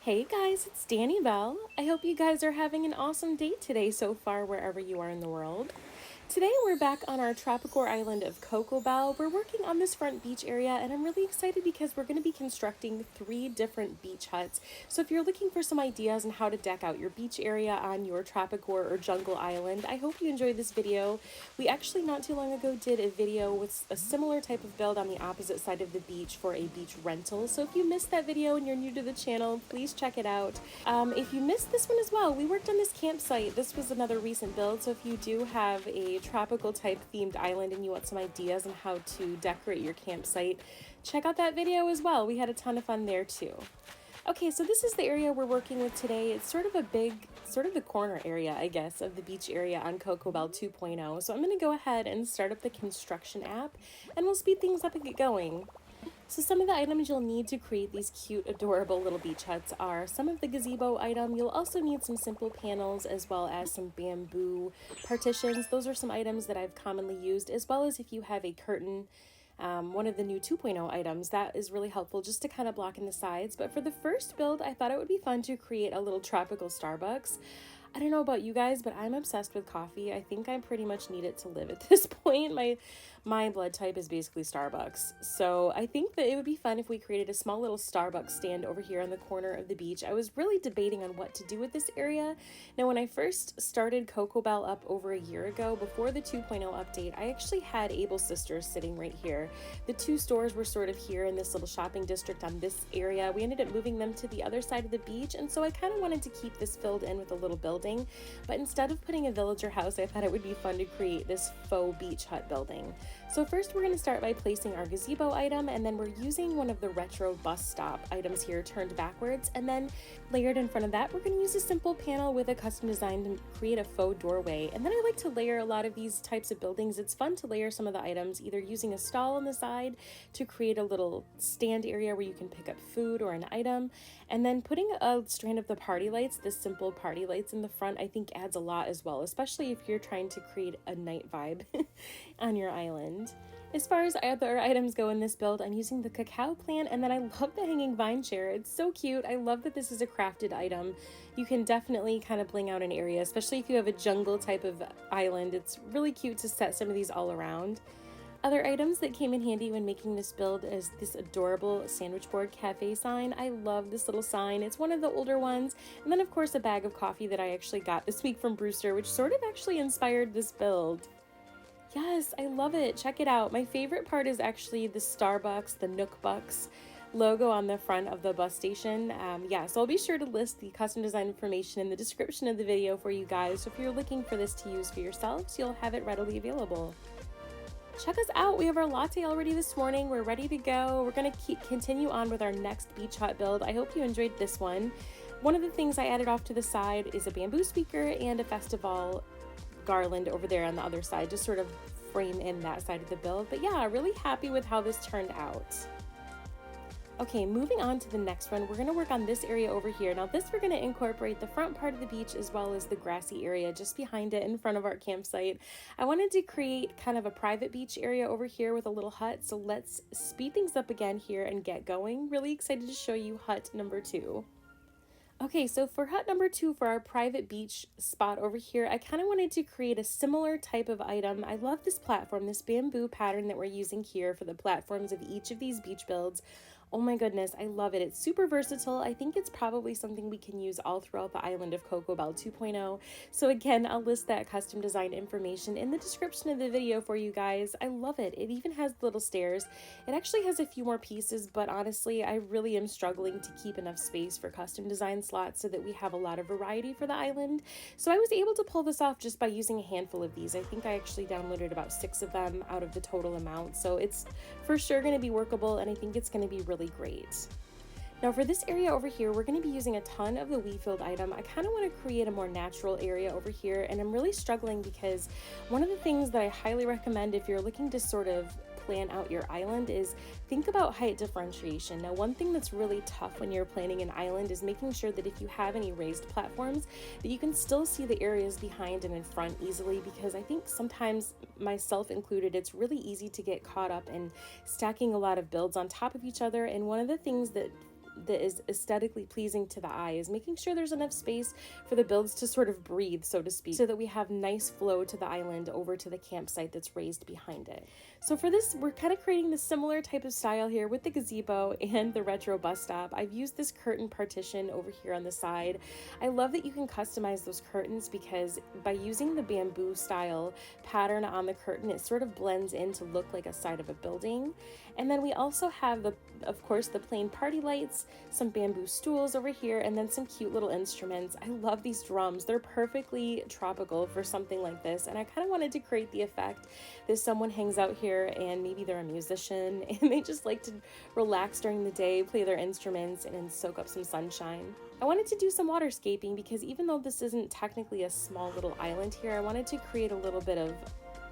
Hey guys, it's Danny Bell. I hope you guys are having an awesome day today so far, wherever you are in the world. Today we're back on our Tropicore Island of Cocobelle. We're working on this front beach area and I'm really excited because we're going to be constructing 3 different beach huts. So if you're looking for some ideas on how to deck out your beach area on your Tropicore or Jungle Island, I hope you enjoyed this video. We actually not too long ago did a video with a similar type of build on the opposite side of the beach for a beach rental. So if you missed that video and you're new to the channel, please check it out. If you missed this one as well, we worked on this campsite. This was another recent build, so if you do have a tropical type themed island and you want some ideas on how to decorate your campsite, check out that video as well. We had a ton of fun there too. Okay, so this is the area we're working with today. It's sort of the corner area, I guess, of the beach area on Cocobelle 2.0. So I'm going to go ahead and start up the construction app and we'll speed things up and get going. So some of the items you'll need to create these cute, adorable little beach huts are some of the gazebo item. You'll also need some simple panels as well as some bamboo partitions. Those are some items that I've commonly used, as well as if you have a curtain, one of the new 2.0 items, that is really helpful just to kind of block in the sides. But for the first build, I thought it would be fun to create a little tropical Starbucks. I don't know about you guys, but I'm obsessed with coffee. I think I pretty much need it to live at this point. My blood type is basically Starbucks. So I think that it would be fun if we created a small little Starbucks stand over here on the corner of the beach. I was really debating on what to do with this area. Now, when I first started Cocobelle up over a year ago, before the 2.0 update, I actually had Able Sisters sitting right here. The 2 stores were sort of here in this little shopping district on this area. We ended up moving them to the other side of the beach, and so I kind of wanted to keep this filled in with a little building. But instead of putting a villager house, I thought it would be fun to create this faux beach hut building. So first we're going to start by placing our gazebo item, and then we're using one of the retro bus stop items here turned backwards, and then layered in front of that we're going to use a simple panel with a custom design to create a faux doorway. And then I like to layer a lot of these types of buildings. It's fun to layer some of the items, either using a stall on the side to create a little stand area where you can pick up food or an item, and then putting a strand of the party lights, the simple party lights in the front, I think adds a lot as well, especially if you're trying to create a night vibe on your island. As far as other items go in this build, I'm using the cacao plant, and then I love the hanging vine chair. It's so cute. I love that this is a crafted item. You can definitely kind of bling out an area, especially if you have a jungle type of island. It's really cute to set some of these all around. Other items that came in handy when making this build is this adorable sandwich board cafe sign. I love this little sign. It's one of the older ones. And then of course a bag of coffee that I actually got this week from Brewster, which sort of actually inspired this build. Yes, I love it. Check it out. My favorite part is actually the Starbucks, the Nook Bucks logo on the front of the bus station. So I'll be sure to list the custom design information in the description of the video for you guys. So if you're looking for this to use for yourselves, you'll have it readily available. Check us out. We have our latte already this morning. We're ready to go. We're going to continue on with our next beach hut build. I hope you enjoyed this one. One of the things I added off to the side is a bamboo speaker and a festival garland over there on the other side, just sort of frame in that side of the build. But yeah, really happy with how this turned out. Okay, moving on to the next one, we're going to work on this area over here. Now this, we're going to incorporate the front part of the beach as well as the grassy area just behind it in front of our campsite. I wanted to create kind of a private beach area over here with a little hut, so let's speed things up again here and get going. Really excited to show you hut number 2. Okay, so for hut number 2, for our private beach spot over here, I kind of wanted to create a similar type of item. I love this platform, this bamboo pattern that we're using here for the platforms of each of these beach builds. Oh my goodness, I love it. It's super versatile. I think it's probably something we can use all throughout the island of Cocobelle 2.0. So again, I'll list that custom design information in the description of the video for you guys. I love it. It even has little stairs. It actually has a few more pieces, but honestly, I really am struggling to keep enough space for custom design slots so that we have a lot of variety for the island. So I was able to pull this off just by using a handful of these. I think I actually downloaded about 6 of them out of the total amount. So it's for sure going to be workable, and I think it's going to be really great. Now for this area over here, we're going to be using a ton of the WeFilled item. I kind of want to create a more natural area over here, and I'm really struggling because one of the things that I highly recommend if you're looking to sort of plan out your island is think about height differentiation. Now, one thing that's really tough when you're planning an island is making sure that if you have any raised platforms, that you can still see the areas behind and in front easily, because I think sometimes, myself included, it's really easy to get caught up in stacking a lot of builds on top of each other. And one of the things that that is aesthetically pleasing to the eye is making sure there's enough space for the builds to sort of breathe, so to speak, so that we have nice flow to the island over to the campsite that's raised behind it. So for this, we're kind of creating the similar type of style here with the gazebo and the retro bus stop. I've used this curtain partition over here on the side. I love that you can customize those curtains because by using the bamboo style pattern on the curtain, it sort of blends in to look like a side of a building. And then we also have of course, the plain party lights, some bamboo stools over here, and then some cute little instruments. I love these drums. They're perfectly tropical for something like this. And I kind of wanted to create the effect that someone hangs out here and maybe they're a musician and they just like to relax during the day, play their instruments, and soak up some sunshine. I wanted to do some waterscaping because even though this isn't technically a small little island here, I wanted to create a little bit of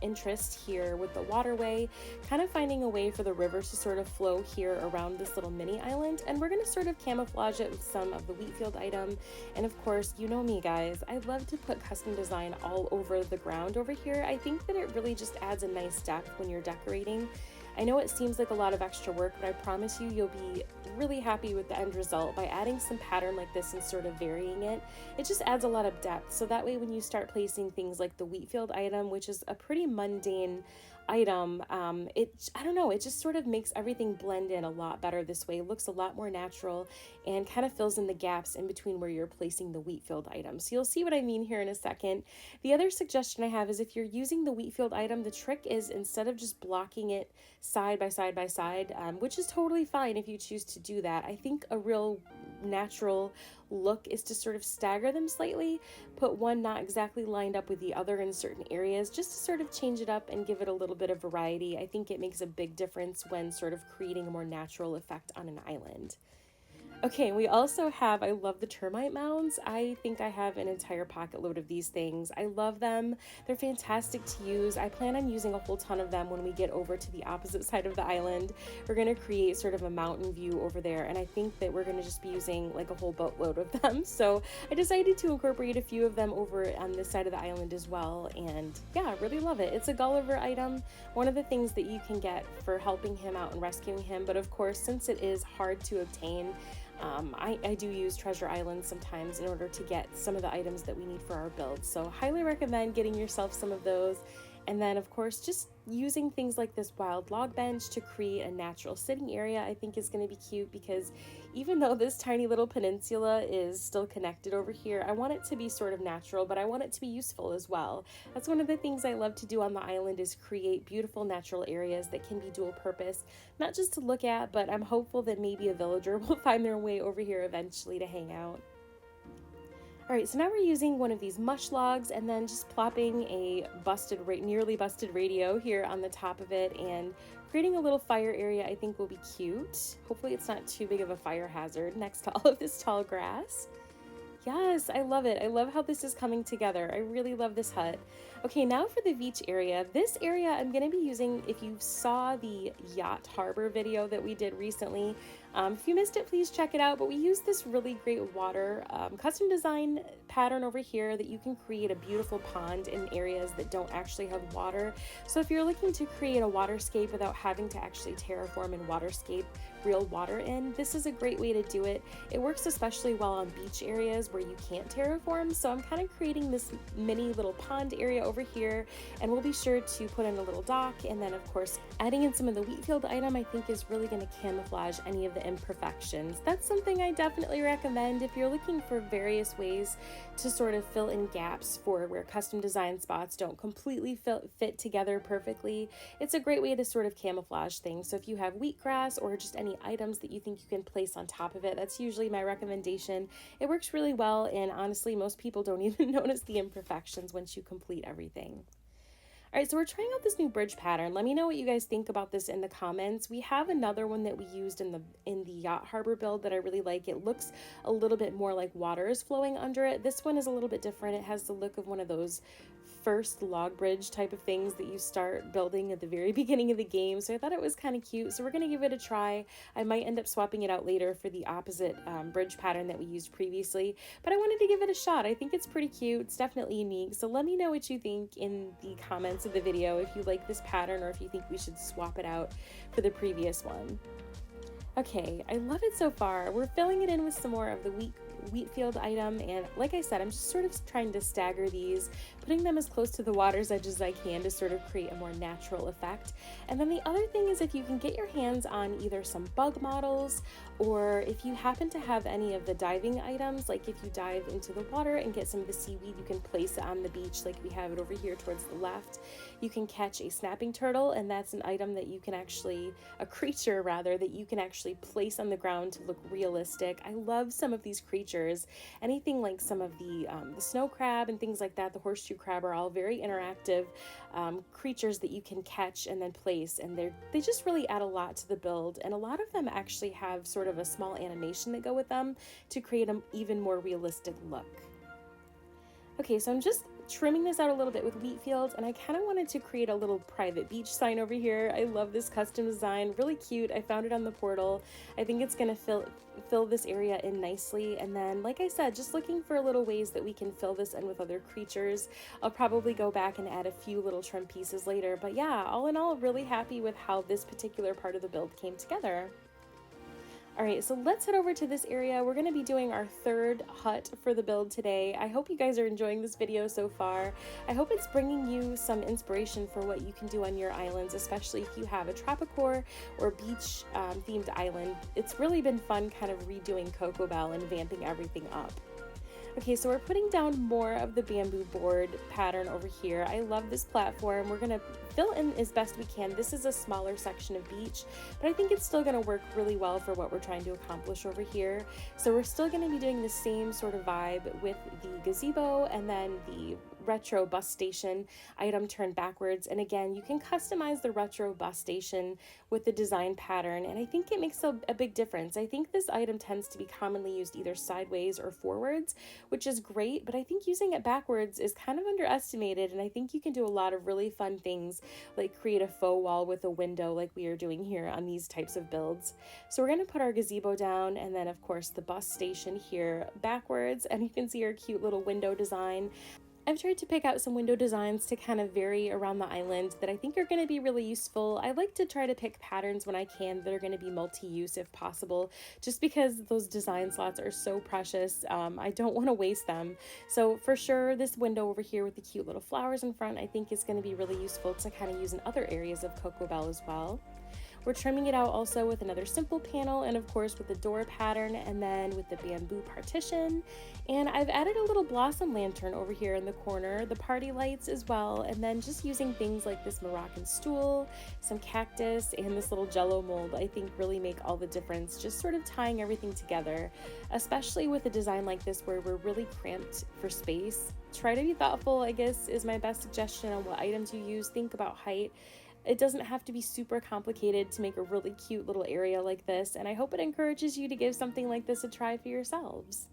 interest here with the waterway, kind of finding a way for the river to sort of flow here around this little mini island. And we're going to sort of camouflage it with some of the wheat field item. And of course, you know me guys, I love to put custom design all over the ground over here. I think that it really just adds a nice depth when you're decorating. I know it seems like a lot of extra work, but I promise you, you'll be really happy with the end result by adding some pattern like this and sort of varying it. It just adds a lot of depth. So that way, when you start placing things like the wheat field item, which is a pretty mundane item, I don't know, it just sort of makes everything blend in a lot better this way. It looks a lot more natural and kind of fills in the gaps in between where you're placing the wheat field item. So you'll see what I mean here in a second. The other suggestion I have is if you're using the wheat field item, the trick is instead of just blocking it side by side by side, which is totally fine if you choose to do that, I think a real natural look is to sort of stagger them slightly, put one not exactly lined up with the other in certain areas, just to sort of change it up and give it a little bit of variety. I think it makes a big difference when sort of creating a more natural effect on an island. Okay, we also have, I love the termite mounds. I think I have an entire pocket load of these things. I love them. They're fantastic to use. I plan on using a whole ton of them when we get over to the opposite side of the island. We're going to create sort of a mountain view over there, and I think that we're going to just be using like a whole boatload of them. So I decided to incorporate a few of them over on this side of the island as well, and yeah, I really love it. It's a Gulliver item, one of the things that you can get for helping him out and rescuing him, but of course, since it is hard to obtain, I do use Treasure Island sometimes in order to get some of the items that we need for our build. So highly recommend getting yourself some of those. And then of course, just using things like this wild log bench to create a natural sitting area, I think is going to be cute because even though this tiny little peninsula is still connected over here, I want it to be sort of natural, but I want it to be useful as well. That's one of the things I love to do on the island is create beautiful natural areas that can be dual purpose, not just to look at, but I'm hopeful that maybe a villager will find their way over here eventually to hang out. Alright, so now we're using one of these mush logs and then just plopping a nearly busted radio here on the top of it and creating a little fire area I think will be cute. Hopefully it's not too big of a fire hazard next to all of this tall grass. Yes, I love it. I love how this is coming together. I really love this hut. Okay, now for the beach area. This area I'm going to be using, if you saw the yacht harbor video that we did recently, if you missed it, please check it out. But we use this really great water custom design pattern over here that you can create a beautiful pond in areas that don't actually have water. So if you're looking to create a waterscape without having to actually terraform and waterscape real water in, this is a great way to do it. It works especially well on beach areas where you can't terraform. So I'm kind of creating this mini little pond area over here, and we'll be sure to put in a little dock, and then of course adding in some of the wheat field item I think is really going to camouflage any of the imperfections. That's something I definitely recommend if you're looking for various ways to sort of fill in gaps for where custom design spots don't completely fit together perfectly. It's a great way to sort of camouflage things. So if you have wheatgrass or just any items that you think you can place on top of it, that's usually my recommendation. It works really well, and honestly most people don't even notice the imperfections once you complete everything. All right, so we're trying out this new bridge pattern. Let me know what you guys think about this in the comments. We have another one that we used in the yacht harbor build that I really like. It looks a little bit more like water is flowing under it. This one is a little bit different. It has the look of one of those first log bridge type of things that you start building at the very beginning of the game. So I thought it was kind of cute. So we're going to give it a try. I might end up swapping it out later for the opposite bridge pattern that we used previously, but I wanted to give it a shot. I think it's pretty cute. It's definitely unique. So let me know what you think in the comments of the video if you like this pattern or if you think we should swap it out for the previous one. Okay, I love it so far. We're filling it in with some more of the wheat field item, and like I said, I'm just sort of trying to stagger these, putting them as close to the water's edge as I can to sort of create a more natural effect. And then the other thing is, if you can get your hands on either some bug models, or if you happen to have any of the diving items, like if you dive into the water and get some of the seaweed, you can place it on the beach like we have it over here towards the left. You can catch a snapping turtle, and that's an item that you can actually, a creature rather, that you can actually place on the ground to look realistic. I love some of these creatures. Anything like some of the snow crab and things like that, the horseshoe crab, are all very interactive creatures that you can catch and then place, and they just really add a lot to the build. And a lot of them actually have sort of a small animation that go with them to create an even more realistic look. Okay, so I'm just trimming this out a little bit with wheat fields, and I kind of wanted to create a little private beach sign over here. I love this custom design, really cute. I found it on the portal. I think it's gonna fill this area in nicely. And then, like I said, just looking for little ways that we can fill this in with other creatures. I'll probably go back and add a few little trim pieces later, but yeah, all in all, really happy with how this particular part of the build came together. All right, so let's head over to this area. We're gonna be doing our third hut for the build today. I hope you guys are enjoying this video so far. I hope it's bringing you some inspiration for what you can do on your islands, especially if you have a Tropicore or beach themed island. It's really been fun kind of redoing Cocobelle and vamping everything up. Okay, so we're putting down more of the bamboo board pattern over here. I love this platform. We're gonna fill in as best we can. This is a smaller section of beach, but I think it's still gonna work really well for what we're trying to accomplish over here. So we're still gonna be doing the same sort of vibe with the gazebo and then the retro bus station item turned backwards. And again, you can customize the retro bus station with the design pattern, and I think it makes a big difference. I think this item tends to be commonly used either sideways or forwards, which is great, but I think using it backwards is kind of underestimated, and I think you can do a lot of really fun things, like create a faux wall with a window like we are doing here on these types of builds. So we're going to put our gazebo down, and then of course the bus station here backwards, and you can see our cute little window design. I've tried to pick out some window designs to kind of vary around the island that I think are going to be really useful. I like to try to pick patterns when I can that are going to be multi-use if possible, just because those design slots are so precious. I don't want to waste them. So for sure, this window over here with the cute little flowers in front, I think is going to be really useful to kind of use in other areas of Cocobelle as well. We're trimming it out also with another simple panel, and of course with the door pattern, and then with the bamboo partition. And I've added a little blossom lantern over here in the corner, the party lights as well, and then just using things like this Moroccan stool, some cactus, and this little jello mold I think really make all the difference, just sort of tying everything together, especially with a design like this where we're really cramped for space. Try to be thoughtful, I guess, is my best suggestion on what items you use. Think about height. It doesn't have to be super complicated to make a really cute little area like this, and I hope it encourages you to give something like this a try for yourselves.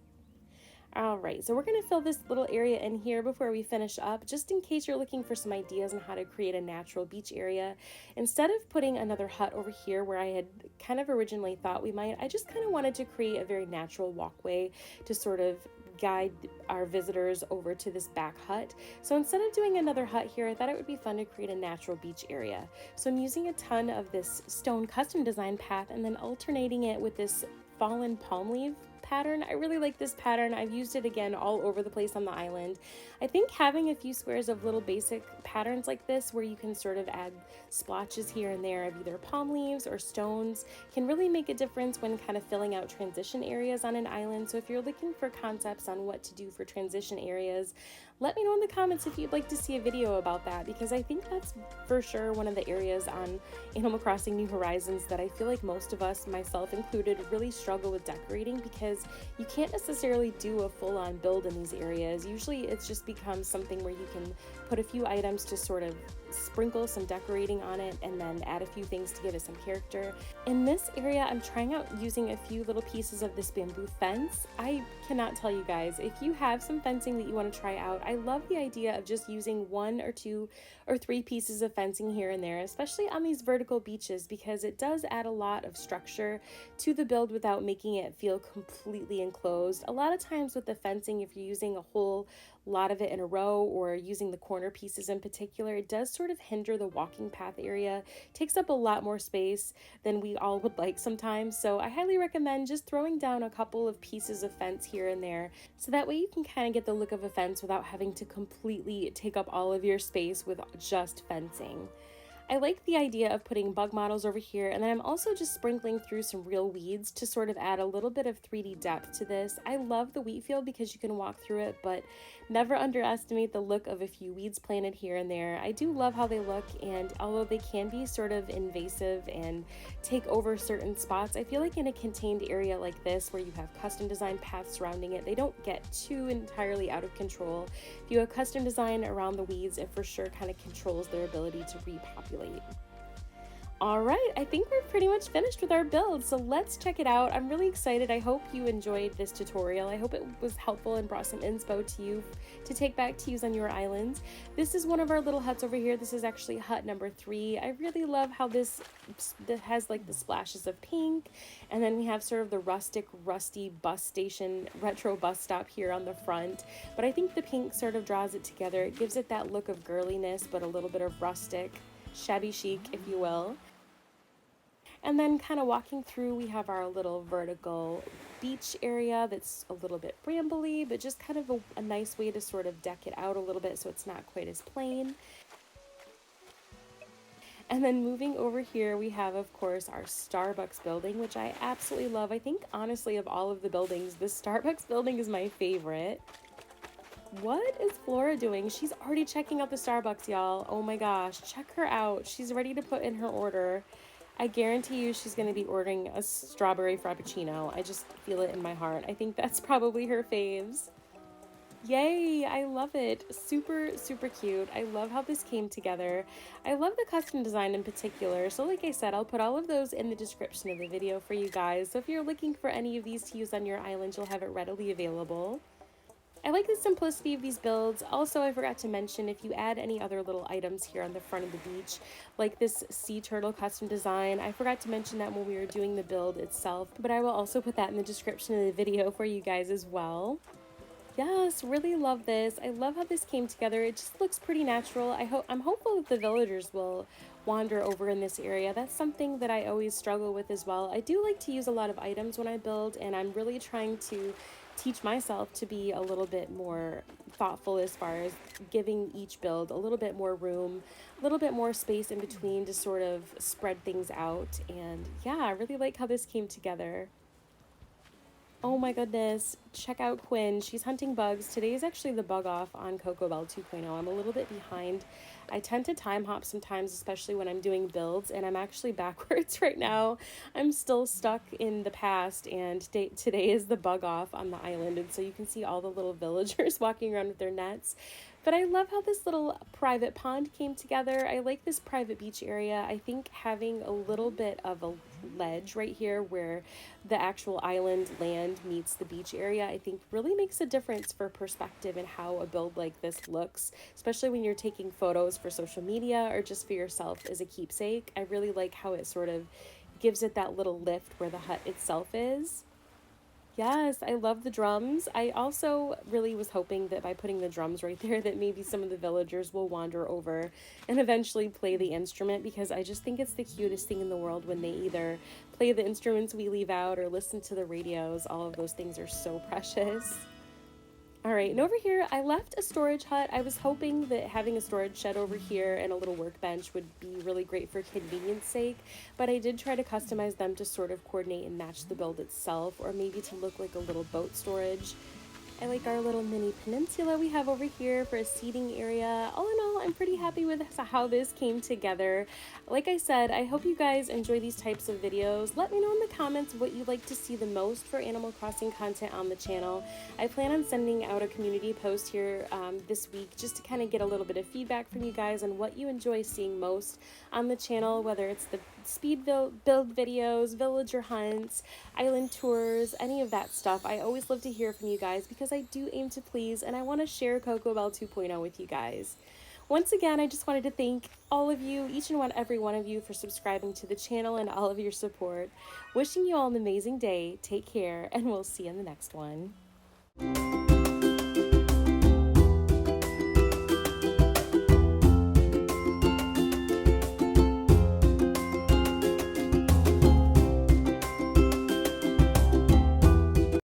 Alright, so we're going to fill this little area in here before we finish up, just in case you're looking for some ideas on how to create a natural beach area. Instead of putting another hut over here where I had kind of originally thought we might, I just kind of wanted to create a very natural walkway to sort of guide our visitors over to this back hut. So instead of doing another hut here, I thought it would be fun to create a natural beach area. So I'm using a ton of this stone custom design path and then alternating it with this fallen palm leaf pattern. I really like this pattern. I've used it again all over the place on the island. I think having a few squares of little basic patterns like this where you can sort of add splotches here and there of either palm leaves or stones can really make a difference when kind of filling out transition areas on an island. So if you're looking for concepts on what to do for transition areas, let me know in the comments if you'd like to see a video about that, because I think that's for sure one of the areas on Animal Crossing New Horizons that I feel like most of us, myself included, really struggle with decorating, because you can't necessarily do a full-on build in these areas. Usually it's just becomes something where you can put a few items to sort of sprinkle some decorating on it and then add a few things to give it some character. In this area, I'm trying out using a few little pieces of this bamboo fence. I cannot tell you guys, if you have some fencing that you want to try out, I love the idea of just using 1 or 2 or 3 pieces of fencing here and there, especially on these vertical beaches, because it does add a lot of structure to the build without making it feel completely completely enclosed. A lot of times with the fencing, if you're using a whole lot of it in a row or using the corner pieces in particular, it does sort of hinder the walking path area. It takes up a lot more space than we all would like sometimes. So I highly recommend just throwing down a couple of pieces of fence here and there, so that way you can kind of get the look of a fence without having to completely take up all of your space with just fencing. I like the idea of putting bug models over here, and then I'm also just sprinkling through some real weeds to sort of add a little bit of 3D depth to this. I love the wheat field because you can walk through it, but never underestimate the look of a few weeds planted here and there. I do love how they look, and although they can be sort of invasive and take over certain spots, I feel like in a contained area like this where you have custom design paths surrounding it, they don't get too entirely out of control. If you have custom design around the weeds, it for sure kind of controls their ability to repopulate. All right, I think we're pretty much finished with our build, so let's check it out. I'm really excited. I hope you enjoyed this tutorial. I hope it was helpful and brought some inspo to you to take back to use on your islands. This is one of our little huts over here. This is actually hut number 3. I really love how this has like the splashes of pink, and then we have sort of the rusty bus station, retro bus stop here on the front. But I think the pink sort of draws it together. It gives it that look of girliness, but a little bit of rustic, shabby chic, if you will. And then kind of walking through, we have our little vertical beach area that's a little bit brambly, but just kind of a nice way to sort of deck it out a little bit so it's not quite as plain. And then moving over here, we have, of course, our Starbucks building, which I absolutely love. I think, honestly, of all of the buildings, the Starbucks building is my favorite. What is Flora doing? She's already checking out the Starbucks, y'all. Oh my gosh, check her out. She's ready to put in her order. I guarantee you she's going to be ordering a strawberry frappuccino. I just feel it in my heart. I think that's probably her faves. Yay, I love it. Super, super cute. I love how this came together. I love the custom design in particular. So like I said, I'll put all of those in the description of the video for you guys. So if you're looking for any of these to use on your island, you'll have it readily available. I like the simplicity of these builds. Also, I forgot to mention, if you add any other little items here on the front of the beach, like this sea turtle custom design, I forgot to mention that when we were doing the build itself, but I will also put that in the description of the video for you guys as well. Yes, really love this. I love how this came together. It just looks pretty natural. I'm hopeful that the villagers will wander over in this area. That's something that I always struggle with as well. I do like to use a lot of items when I build, and I'm really trying to teach myself to be a little bit more thoughtful as far as giving each build a little bit more room, a little bit more space in between to sort of spread things out. And yeah, I really like how this came together. Oh my goodness, check out Quinn. She's hunting bugs. Today is actually the bug off on Cocobelle 2.0. I'm a little bit behind. I tend to time hop sometimes, especially when I'm doing builds, and I'm actually backwards right now. I'm still stuck in the past, and today is the bug off on the island, and so you can see all the little villagers walking around with their nets. But I love how this little private pond came together. I like this private beach area. I think having a little bit of a ledge right here where the actual island land meets the beach area, I think really makes a difference for perspective and how a build like this looks, especially when you're taking photos for social media or just for yourself as a keepsake. I really like how it sort of gives it that little lift where the hut itself is. Yes, I love the drums. I also really was hoping that by putting the drums right there that maybe some of the villagers will wander over and eventually play the instrument, because I just think it's the cutest thing in the world when they either play the instruments we leave out or listen to the radios. All of those things are so precious. All right, and over here, I left a storage hut. I was hoping that having a storage shed over here and a little workbench would be really great for convenience sake, but I did try to customize them to sort of coordinate and match the build itself, or maybe to look like a little boat storage. I like our little mini peninsula we have over here for a seating area. All in all, I'm pretty happy with how this came together. Like I said, I hope you guys enjoy these types of videos. Let me know in the comments what you'd like to see the most for Animal Crossing content on the channel. I plan on sending out a community post here this week just to kind of get a little bit of feedback from you guys on what you enjoy seeing most on the channel, whether it's the speed build videos, villager hunts, island tours, any of that stuff. I always love to hear from you guys because I do aim to please, and I want to share Cocobelle 2.0 with you guys. Once again, I just wanted to thank all of you, each and every one of you, for subscribing to the channel and all of your support. Wishing you all an amazing day. Take care, and we'll see you in the next one.